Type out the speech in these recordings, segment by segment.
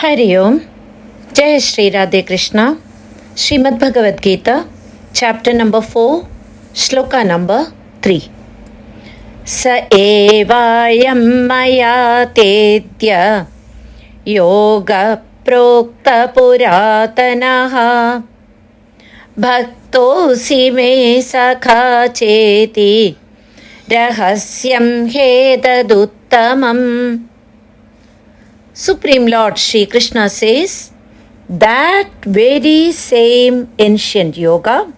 Hari Om. Jai Shri Radhe Krishna. Srimad Bhagavad Gita, Chapter number 4, Shloka number 3. Sa evāyaṁ mayā tedya yogaḥ proktaḥ purātanaḥ bhaktosi me sakhā cheti rahasyaṁ hyetad uttamam. Supreme Lord Shri Krishna says, that very same ancient yoga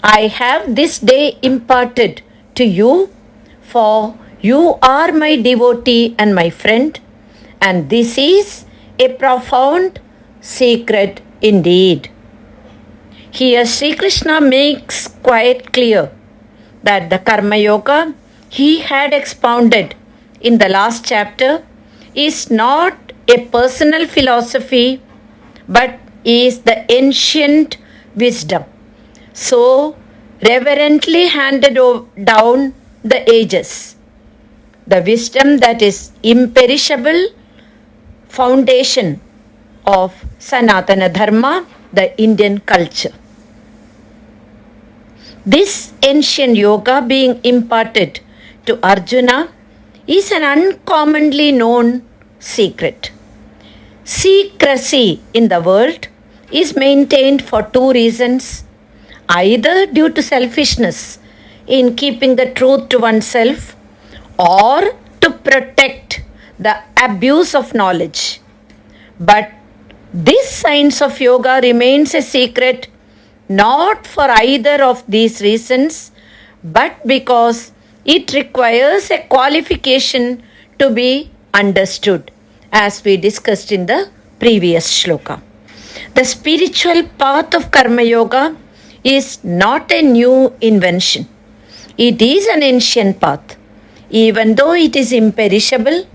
I have this day imparted to you, for you are my devotee and my friend, and this is a profound secret indeed. Here Shri Krishna makes quite clear that the karma yoga he had expounded in the last chapter is not a personal philosophy but is the ancient wisdom, so reverently handed down the ages. The wisdom that is imperishable foundation of Sanatana Dharma, the Indian culture. This ancient yoga being imparted to Arjuna is an uncommonly known secret. Secrecy in the world is maintained for two reasons, either due to selfishness in keeping the truth to oneself or to protect the abuse of knowledge. But this science of yoga remains a secret not for either of these reasons, but because it requires a qualification to be understood, as we discussed in the previous shloka. The spiritual path of karma yoga is not a new invention. It is an ancient path. Even though it is imperishable,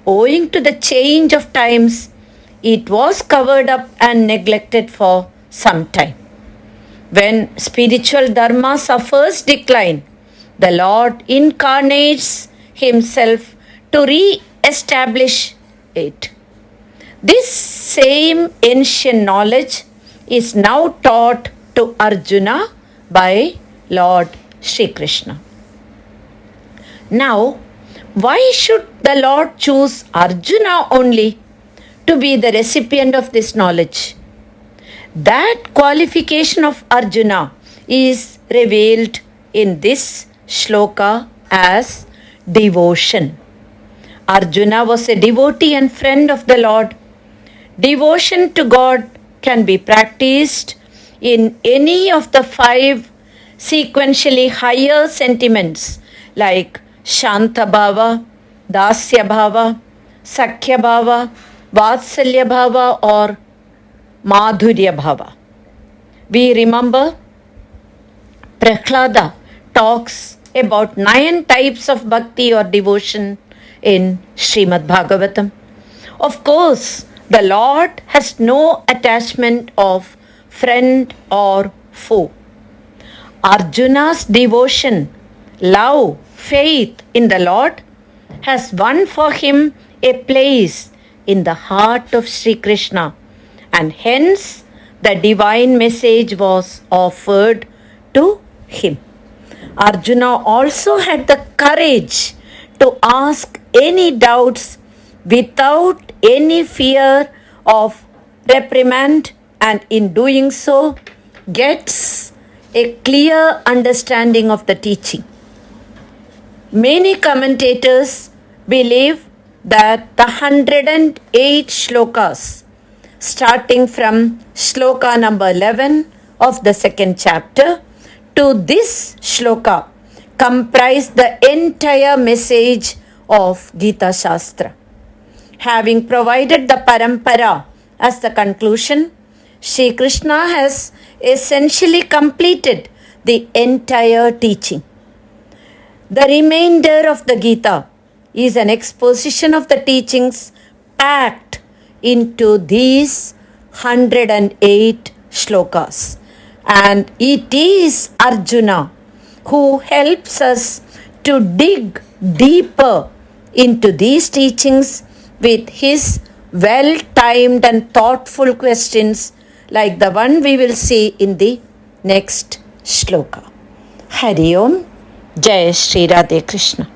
owing to the change of times, it was covered up and neglected for some time. When spiritual dharma suffers decline, the Lord incarnates himself to re-establish it. This same ancient knowledge is now taught to Arjuna by Lord Shri Krishna. Now, why should the Lord choose Arjuna only to be the recipient of this knowledge? That qualification of Arjuna is revealed in this shloka as devotion. Arjuna was a devotee and friend of the Lord. Devotion to God can be practiced in any of the 5 sequentially higher sentiments like Shanta Bhava, Dasya Bhava, Sakhya Bhava, Vatsalya Bhava or Madhurya Bhava. We remember Prahlada talks about 9 types of bhakti or devotion in Srimad Bhagavatam. Of course, the Lord has no attachment of friend or foe. Arjuna's devotion, love, faith in the Lord has won for him a place in the heart of Sri Krishna, and hence the divine message was offered to him. Arjuna also had the courage to ask any doubts without any fear of reprimand, and in doing so gets a clear understanding of the teaching. Many commentators believe that the 108 shlokas starting from shloka number 11 of the 2nd chapter to this shloka comprise the entire message of Gita Shastra. Having provided the parampara as the conclusion, Shri Krishna has essentially completed the entire teaching. The remainder of the Gita is an exposition of the teachings packed into these 108 shlokas, and it is Arjuna who helps us to dig deeper into these teachings with his well-timed and thoughtful questions like the one we will see in the next shloka. Hari Om. Jai Shri Radhe Krishna.